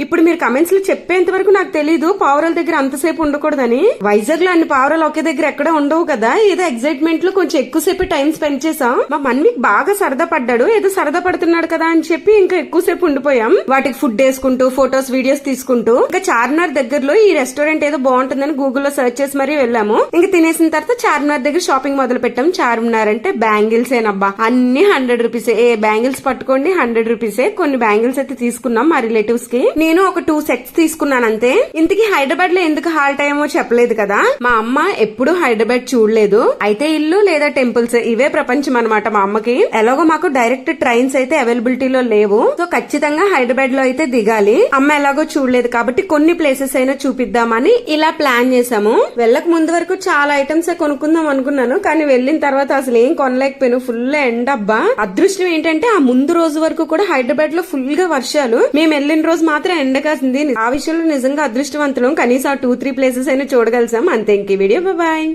ఇప్పుడు మీరు కమెంట్స్ లో చెప్పేంత వరకు నాకు తెలీదు పావురాల దగ్గర అంతసేపు ఉండకూడదని. వైజాగ్ లో అన్ని పావురాలు ఒకే దగ్గర ఎక్కడ ఉండవు కదా, ఏదో ఎగ్జైట్మెంట్ లో కొంచెం ఎక్కువసేపు టైం స్పెండ్ చేసాం. మా మన్విక్ బాగా సరదా పడ్డాడు, ఏదో సరదా పడుతున్నాడు కదా అని చెప్పి ఇంకా ఎక్కువసేపు ఉండిపోయాం. వాటికి ఫుడ్ వేసుకుంటూ ఫొటోస్ వీడియోస్ తీసుకుంటూ. ఇంకా చార్మినార్ దగ్గరలో ఈ రెస్టారెంట్ ఏదో బాగుంటుందని గూగుల్లో సెర్చ్ చేసి మరీ వెళ్ళాము. ఇంకా తినేసిన తర్వాత చార్మినార్ దగ్గర షాపింగ్ మొదలు పెట్టాం. చార్మినార్ అంటే బ్యాంగిల్స్ ఏనబ్బా, అన్ని 100 రూపీసే. ఏ బ్యాంగిల్స్ పట్టుకోండి 100 రూపీసే. కొన్ని బ్యాంగిల్స్ అయితే తీసుకున్నాం మా రిలేటివ్స్ కి. నేను ఒక 2 సెట్స్ తీసుకున్నాను అంతే. ఇంతకీ హైదరాబాద్ లో ఎందుకు హాల్ట్ అయ్యామో చెప్పలేదు కదా. మా అమ్మ ఎప్పుడు హైదరాబాద్ చూడలేదు, అయితే ఇల్లు లేదా టెంపుల్స్ ఇవే ప్రపంచం అనమాట మా అమ్మకి. ఎలాగో మాకు డైరెక్ట్ ట్రైన్స్ అయితే అవైలబిలిటీలో లేవు, సో ఖచ్చితంగా హైదరాబాద్ లో అయితే దిగాలి. అమ్మ ఎలాగో చూడలేదు కాబట్టి కొన్ని ప్లేసెస్ అయినా చూపిద్దామని ఇలా ప్లాన్ చేసాము. వెళ్ళక ముందు వరకు చాలా ఐటమ్స్ కొనుక్కుందాం అనుకున్నాను, కానీ వెళ్ళిన తర్వాత అసలు ఏం కొనలేకపోయాను. ఫుల్ ఎండ అబ్బా. అదృష్టం ఏంటంటే ఆ ముందు రోజు వరకు కూడా హైదరాబాద్ లో ఫుల్ గా వర్షాలు. మేము వెళ్ళిన రోజు మాత్రం ఎండ కాసింది. ఆ విషయంలో నిజంగా అదృష్టవంతులం. కనీసం ఆ 2-3 ప్లేసెస్ అయినా చూడగలిసాం అంతే. ఇంక వీడియో బాయ్.